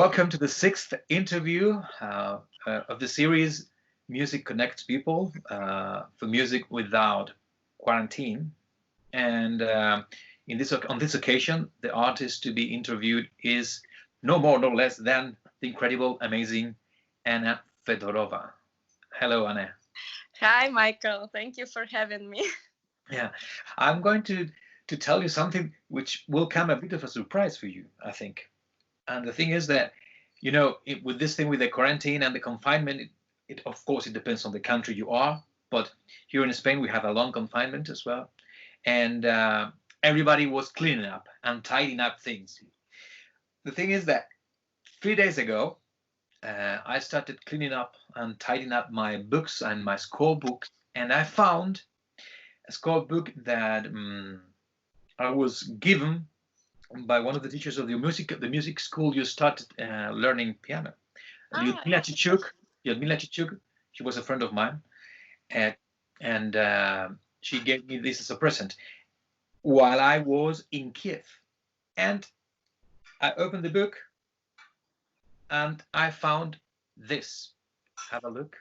Welcome to the sixth interview of the series Music Connects People for Music Without Quarantine. And on this occasion, the artist to be interviewed is no more, no less than the incredible, amazing Anna Fedorova. Hello, Anna. Hi, Michael. Thank you for having me. Yeah, I'm going to tell you something which will come a bit of a surprise for you, I think. And the thing is that, with this thing with the quarantine and the confinement, it of course it depends on the country you are. But here in Spain, we have a long confinement as well, and everybody was cleaning up and tidying up things. The thing is that 3 days ago, I started cleaning up and tidying up my books and my score books, and I found a score book that I was given by one of the teachers of the music school you started learning piano. Lyudmila Chichuk, she was a friend of mine, and she gave me this as a present while I was in Kiev. And I opened the book and I found this. Have a look.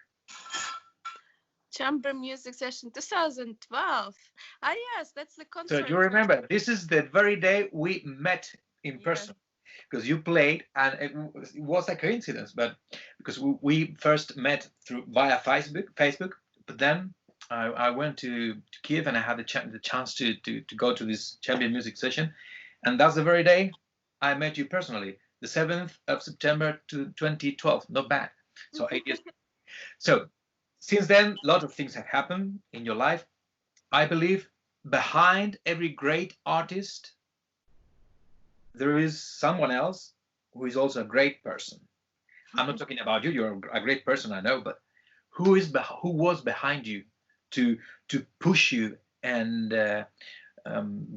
Chamber Music Session 2012. Ah, yes, that's the concert. So you remember, this is the very day we met in person. Because you played, and it was a coincidence, but because we first met via Facebook, but then I went to Kiev and I had the chance to go to this champion music session, and that's the very day I met you personally, the 7th of September 2012. Not bad. So 8 years. So since then, a lot of things have happened in your life. I believe behind every great artist, there is someone else who is also a great person. I'm not talking about you. You're a great person, I know, but who was behind you to push you and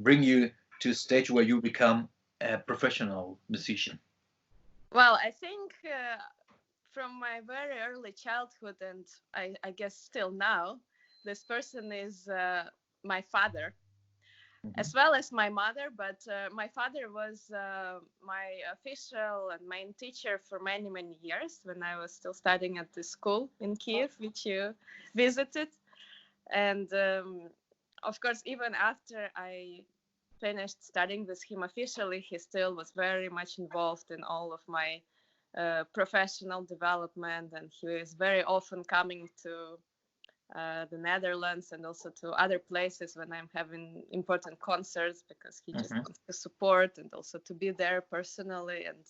bring you to a stage where you become a professional musician? Well, I think from my very early childhood, and I guess still now, this person is my father. As well as my mother, but my father was my official and main teacher for many, many years when I was still studying at the school in Kiev, which you visited. And of course, even after I finished studying with him officially, he still was very much involved in all of my professional development, and he is very often coming to the Netherlands and also to other places when I'm having important concerts, because he just wants to support and also to be there personally. And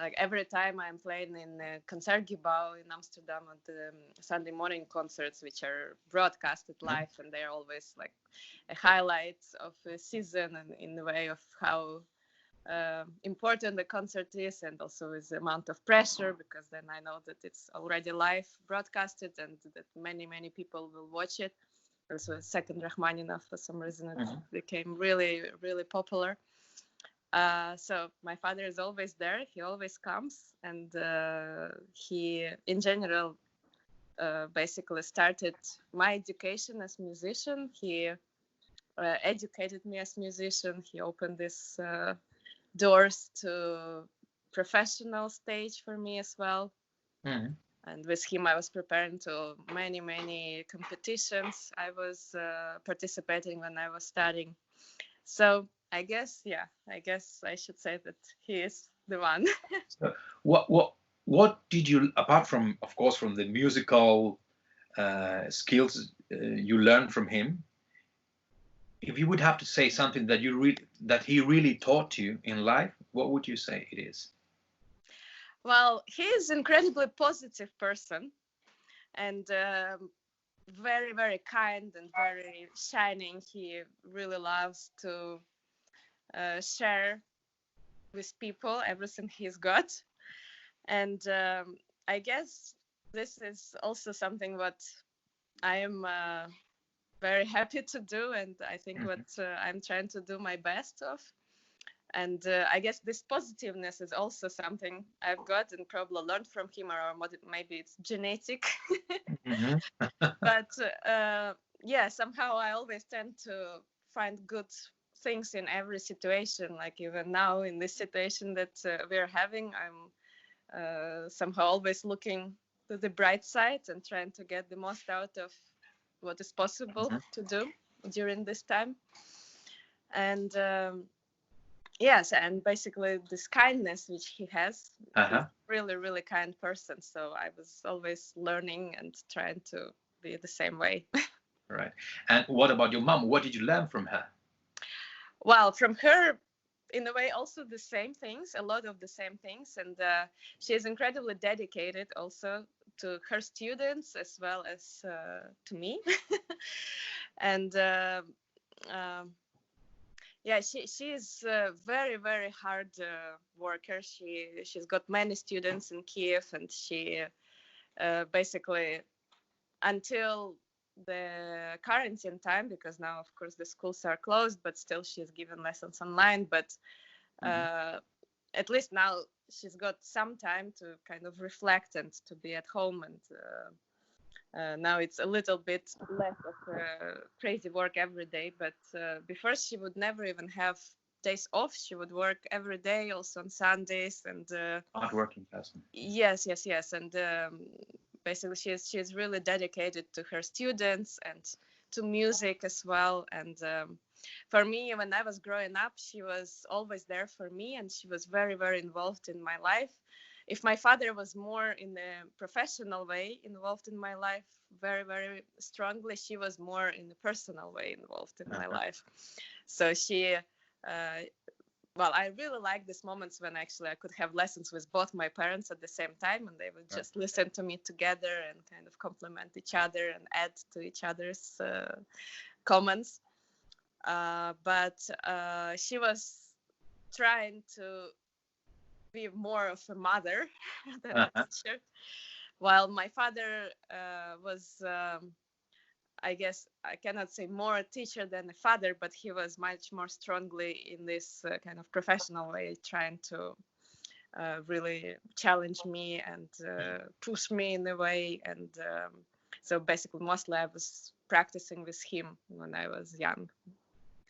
like every time I'm playing in Concertgebouw in Amsterdam at the Sunday morning concerts, which are broadcasted live, and they're always like a highlight of the season and in the way of how important the concert is, and also with the amount of pressure, because then I know that it's already live broadcasted and that many people will watch it. Also, second Rachmaninoff, for some reason it became really, really popular. So my father is always there. He always comes, and he, in general, basically started my education as musician. He educated me as musician. He opened this doors to professional stage for me as well. And with him I was preparing to many competitions I was participating when I was studying. So I guess I should say that he is the one. So what did you, apart from, of course, from the musical skills you learned from him, if you would have to say something that that he really taught you in life, what would you say it is? Well, he is an incredibly positive person, and very, very kind and very shining. He really loves to share with people everything he's got. And I guess this is also something what I am very happy to do, and I think what I'm trying to do my best of. And I guess this positiveness is also something I've got and probably learned from him, or maybe it's genetic. But yeah, somehow I always tend to find good things in every situation. Like even now in this situation that we're having, I'm somehow always looking to the bright side and trying to get the most out of what is possible to do during this time. And yes, and basically this kindness which he has, he's really, really kind person. So I was always learning and trying to be the same way. Right. And what about your mom? What did you learn from her? Well, from her, in a way, also the same things, a lot of the same things. And she is incredibly dedicated also to her students as well as to me. And yeah, she is a very, very hard worker. She's got many students in Kiev, and she basically, until the quarantine time, because now of course the schools are closed, but still she's given lessons online. But at least now she's got some time to kind of reflect and to be at home, and now it's a little bit less of crazy work every day. But before she would never even have days off. She would work every day, also on Sundays, and hard working person. Yes, and basically she's really dedicated to her students and to music as well. And for me, when I was growing up, she was always there for me, and she was very, very involved in my life. If my father was more in a professional way involved in my life very, very strongly, she was more in a personal way involved in my life. So she well, I really like these moments when actually I could have lessons with both my parents at the same time, and they would just listen to me together and kind of compliment each other and add to each other's comments. But she was trying to be more of a mother than a teacher, while my father was I guess I cannot say more a teacher than a father, but he was much more strongly in this kind of professional way, trying to really challenge me and push me in a way. And so basically, mostly I was practicing with him when I was young.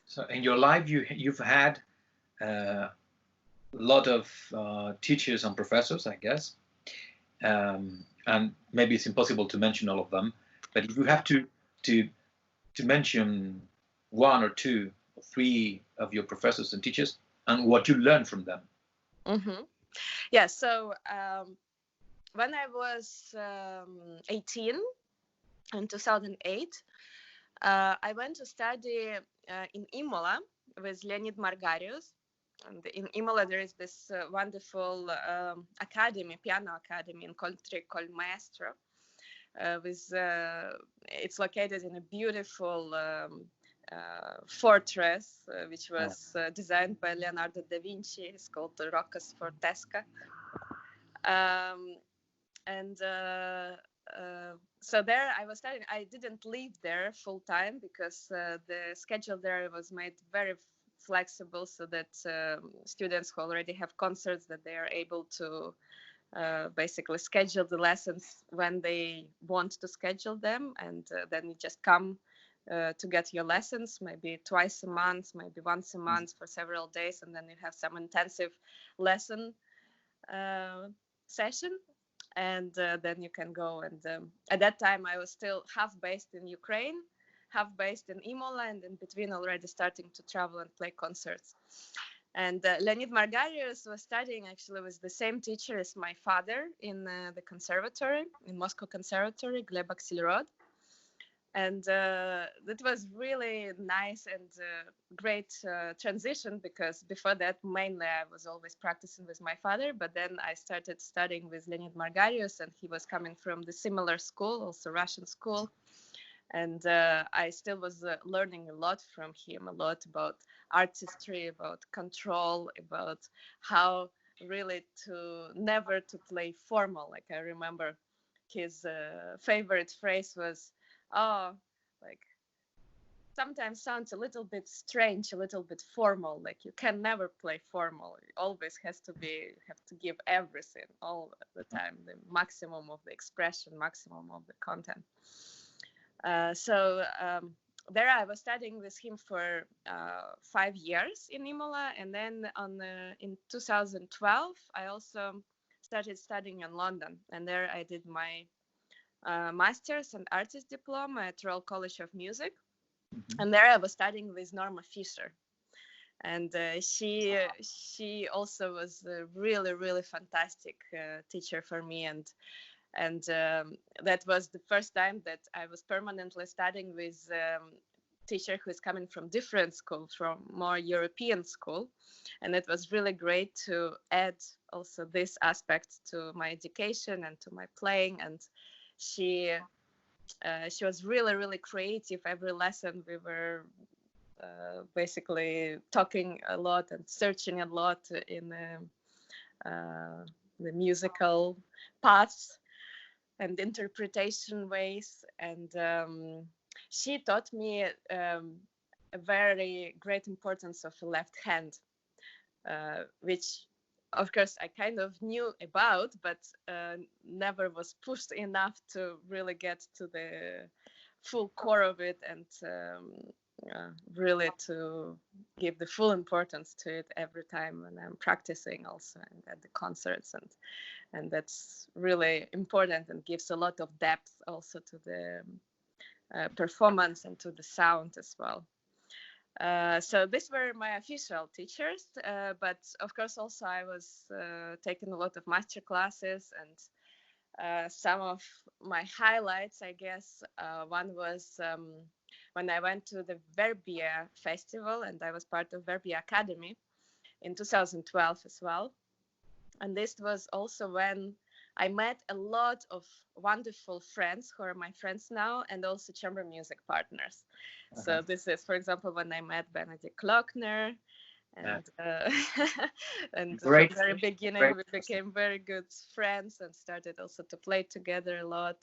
So in your life, you've had a lot of teachers and professors, I guess, and maybe it's impossible to mention all of them. But if you have to mention one or two or three of your professors and teachers and what you learned from them. Yeah, so when I was 18 in 2008, I went to study in Imola with Leonid Margarius. And in Imola, there is this wonderful academy, piano academy in country called Maestro. It's located in a beautiful fortress, which was designed by Leonardo da Vinci. It's called the Roccas Fortesca. So there I was studying. I didn't live there full time because the schedule there was made very flexible, so that students who already have concerts, that they are able to basically schedule the lessons when they want to schedule them, and then you just come to get your lessons, maybe twice a month, maybe once a month for several days, and then you have some intensive lesson session, and then you can go. And at that time I was still half based in Ukraine, half based in Imola, and in between already starting to travel and play concerts. And Leonid Margarius was studying actually with the same teacher as my father in the conservatory, in Moscow Conservatory, Gleb Axelrod. And that was really nice and great transition, because before that, mainly I was always practicing with my father, but then I started studying with Leonid Margarius, and he was coming from the similar school, also Russian school. And I still was learning a lot from him, a lot about artistry, about control, about how really never to play formal. Like I remember his favorite phrase was, "Oh, like sometimes sounds a little bit strange, a little bit formal. Like you can never play formal. It always have to give everything all the time, the maximum of the expression, maximum of the content." So there I was studying with him for 5 years in Imola, and then in 2012 I also started studying in London, and there I did my master's and artist diploma at Royal College of Music, and there I was studying with Norma Fisher, and she also was a really, really fantastic teacher for me, and that was the first time that I was permanently studying with teacher who is coming from different school, from more European school, and it was really great to add also this aspect to my education and to my playing. And she was really, really creative. Every lesson we were basically talking a lot and searching a lot in the musical paths and interpretation ways, and she taught me a very great importance of the left hand, which of course I kind of knew about, but never was pushed enough to really get to the full core of it, and really to give the full importance to it every time when I'm practicing also and at the concerts, and that's really important and gives a lot of depth also to the performance and to the sound as well. So these were my official teachers, but of course also I was taking a lot of master classes, and some of my highlights, I guess, one was when I went to the Verbia Festival, and I was part of Verbia Academy in 2012 as well. And this was also when I met a lot of wonderful friends who are my friends now, and also chamber music partners. So this is, for example, when I met Benedict Klockner, and and from the very beginning we became very good friends and started also to play together a lot.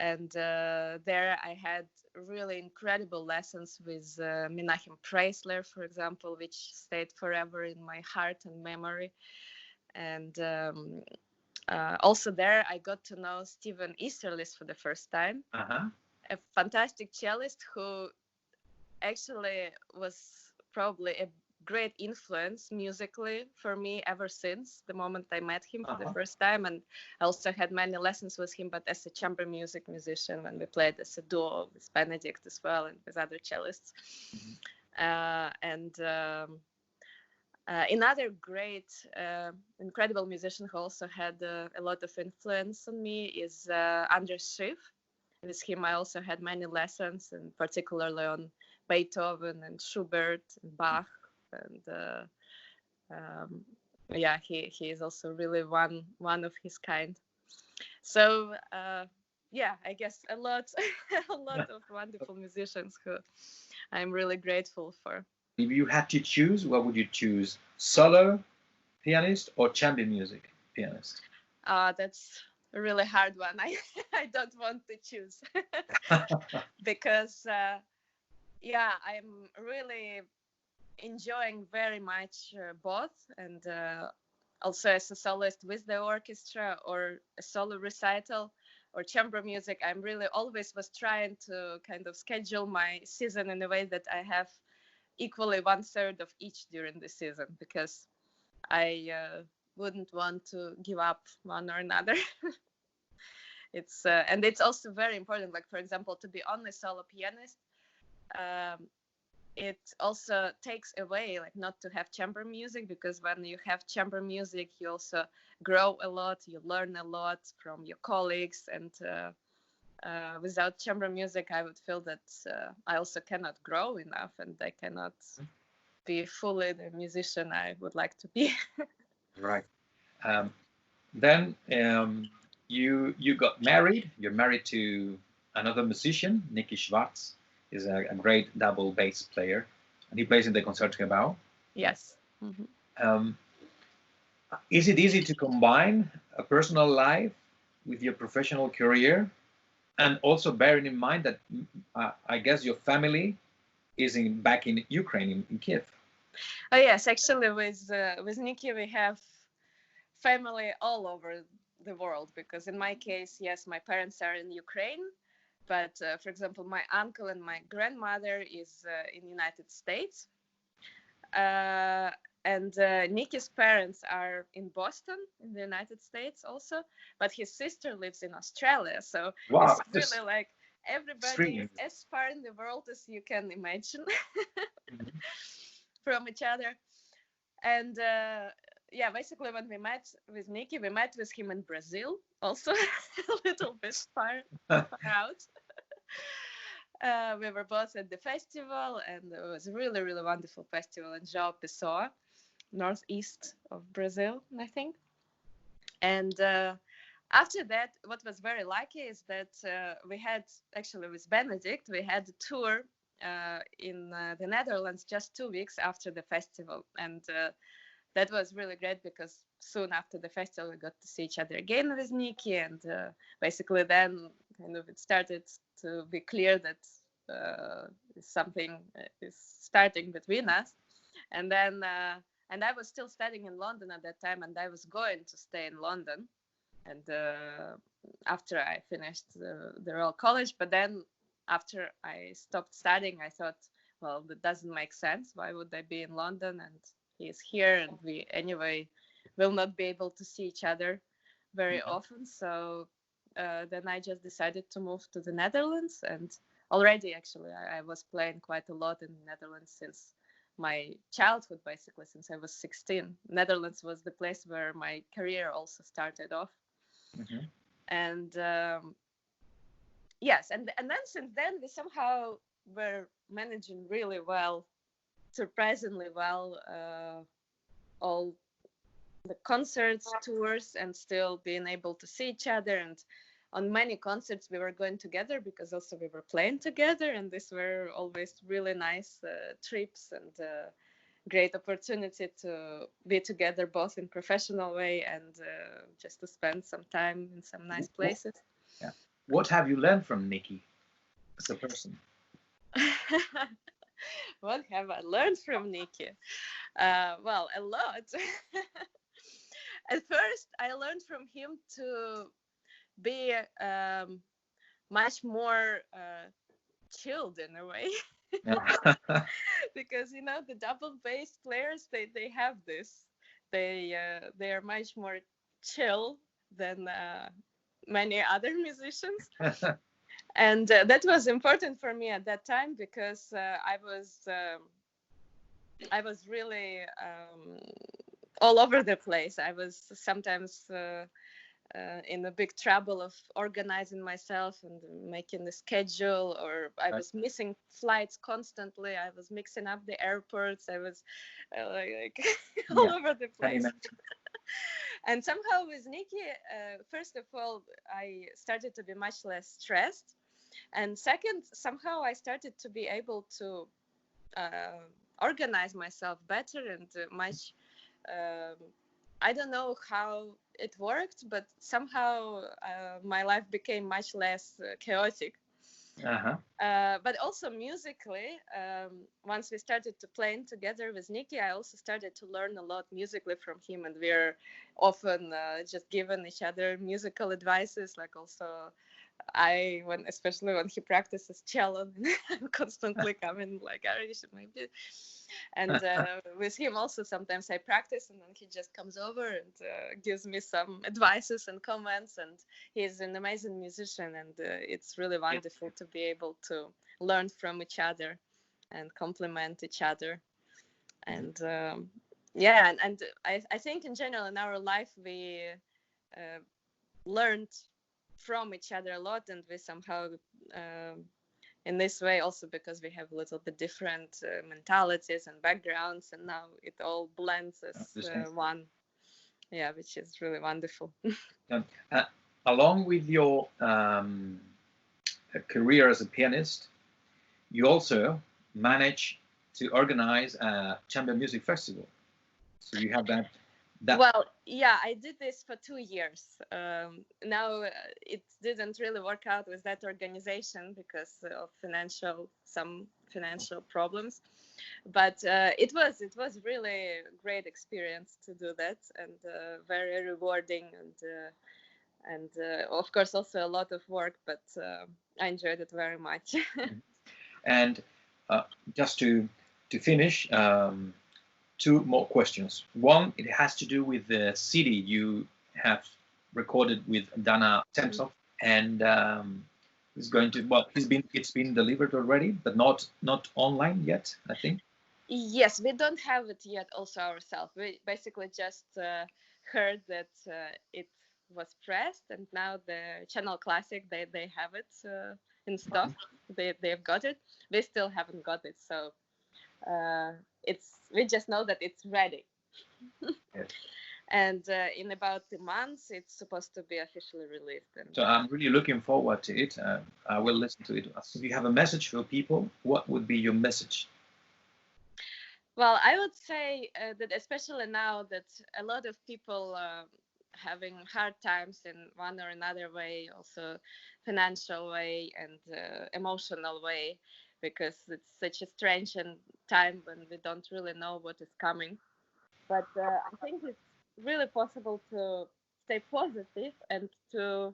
And there I had really incredible lessons with Menachem Preisler, for example, which stayed forever in my heart and memory. And also there I got to know Steven Easterlis for the first time, a fantastic cellist who actually was probably a great influence musically for me ever since the moment I met him for the first time. And I also had many lessons with him, but as a chamber music musician, when we played as a duo with Benedict as well and with other cellists. Another great, incredible musician who also had a lot of influence on me is Anders Schiff. With him I also had many lessons, and particularly on Beethoven and Schubert and Bach. And he is also really one of his kind. So I guess a lot of wonderful musicians who I'm really grateful for. If you had to choose, what would you choose? Solo pianist or chamber music pianist? That's a really hard one. I don't want to choose because I'm really enjoying very much both, and also as a soloist with the orchestra or a solo recital or chamber music, I'm really always was trying to kind of schedule my season in a way that I have equally 1/3 of each during the season, because I wouldn't want to give up one or another. It's and it's also very important, like for example, to be only solo pianist, it also takes away, like, not to have chamber music, because when you have chamber music you also grow a lot, you learn a lot from your colleagues, and without chamber music I would feel that I also cannot grow enough, and I cannot be fully the musician I would like to be. Right. Then you got married. You're married to another musician, Nicky Schwartz. Is a great double bass player, and he plays in the Concertgebouw. Yes. Is it easy to combine a personal life with your professional career? And also bearing in mind that I guess your family is back in Ukraine, in Kiev. Oh yes, actually with Nicky we have family all over the world, because in my case, yes, my parents are in Ukraine, But for example, my uncle and my grandmother is in United States. Uh, and Nikki's parents are in Boston, in the United States also, but his sister lives in Australia. So Wow, it's just really like everybody is extreme. as far in the world as you can imagine Mhm. from each other. And yeah, basically when we met with Nikki, we met with him in Brazil, also a little bit far out. We were both at the festival, and it was a really, really wonderful festival in João Pessoa, northeast of Brazil, I think. And after that, what was very lucky is that we had, actually with Benedict, we had a tour in the Netherlands just 2 weeks after the festival. And that was really great because soon after the festival, we got to see each other again with Nikki. And basically then kind of it started to be clear that something is starting between us. And then and I was still studying in London at that time, and I was going to stay in London. And after I finished the Royal College, but then after I stopped studying, I thought, well, that doesn't make sense. Why would I be in London and he's here, and we anyway will not be able to see each other very often. So then I just decided to move to the Netherlands, and already actually I was playing quite a lot in the Netherlands since my childhood, basically since I was 16. Netherlands was the place where my career also started off. Mm-hmm. And yes, and then since then we somehow were managing really well, surprisingly well, all the concerts, tours, and still being able to see each other. And on many concerts we were going together because also we were playing together, and these were always really nice trips and great opportunity to be together both in professional way and just to spend some time in some nice places. Yeah. What have you learned from Nikki as a person? What have I learned from Nikki? Well, a lot. At first, I learned from him to be much more chilled in a way. Because the double bass players, they have this. They are much more chill than many other musicians. And that was important for me at that time because I was really all over the place. I was sometimes in a big trouble of organizing myself and making the schedule, or I was missing flights constantly. I was mixing up the airports. I was like all over the place. And somehow with Nikki, first of all, I started to be much less stressed. And second, somehow I started to be able to organize myself better and much. I don't know how it worked, but somehow my life became much less chaotic. But also musically, once we started to playing together with Nikki, I also started to learn a lot musically from him, and we're often just giving each other musical advices, like also especially when he practices cello, I'm constantly coming like, you should maybe. And with him also sometimes I practice, and then he just comes over and gives me some advices and comments. And he's an amazing musician, and it's really wonderful to be able to learn from each other and complement each other. And yeah, and I think in general in our life we learned from each other a lot, and we somehow in this way also, because we have a little bit different mentalities and backgrounds, and now it all blends as one, which is really wonderful. Along with your career as a pianist, you also manage to organize a chamber music festival, so you have that. Well, yeah, I did this for 2 years. Now it didn't really work out with that organization because of some financial problems. But it was really a great experience to do that, and very rewarding, and of course also a lot of work, but I enjoyed it very much. And just to finish, two more questions. One, it has to do with the CD you have recorded with Dana Temsov, and it's going to, well, it's been delivered already, but not online yet, I think. Yes, we don't have it yet also ourselves. We basically just heard that it was pressed, and now the Channel Classic, they have it in stock. They've got it. We still haven't got it, so we just know that it's ready. Yes. And in about a month, it's supposed to be officially released. And So I'm really looking forward to it. I will listen to it. If you have a message for people, what would be your message? well, I would say that especially now that a lot of people having hard times in one or another way, also financial way and emotional way, because it's such a strange time when we don't really know what is coming. But I think it's really possible to stay positive and to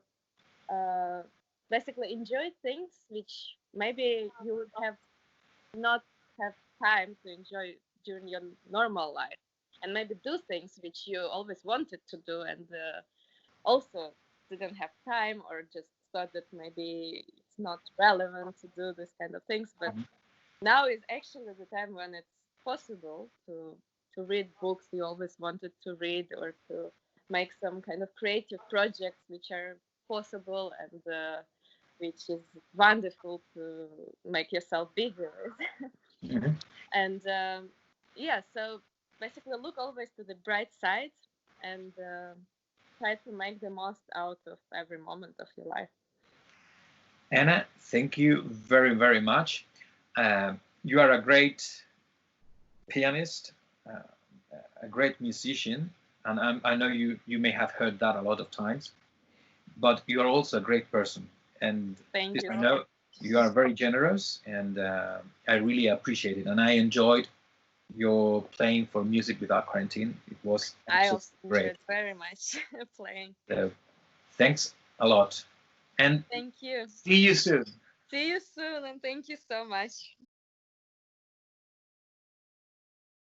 uh, basically enjoy things which maybe you would have not have time to enjoy during your normal life, and maybe do things which you always wanted to do and also didn't have time, or just thought that maybe it's not relevant to do this kind of things. But now is actually the time when it's possible to read books you always wanted to read, or to make some kind of creative projects which are possible, and which is wonderful to make yourself busy with. Mhm. And yeah, so basically look always to the bright side, and try to make the most out of every moment of your life. Anna, thank you very, very much. You are a great pianist, uh, a great musician, and I know you may have heard that a lot of times, but you are also a great person. And Thank this you I so know much. you are very generous, and I really appreciate it. And I enjoyed your playing for Music Without Quarantine. It was I absolutely also great. enjoyed very much playing. So thanks a lot, and Thank you. see you soon. See you soon, and thank you so much.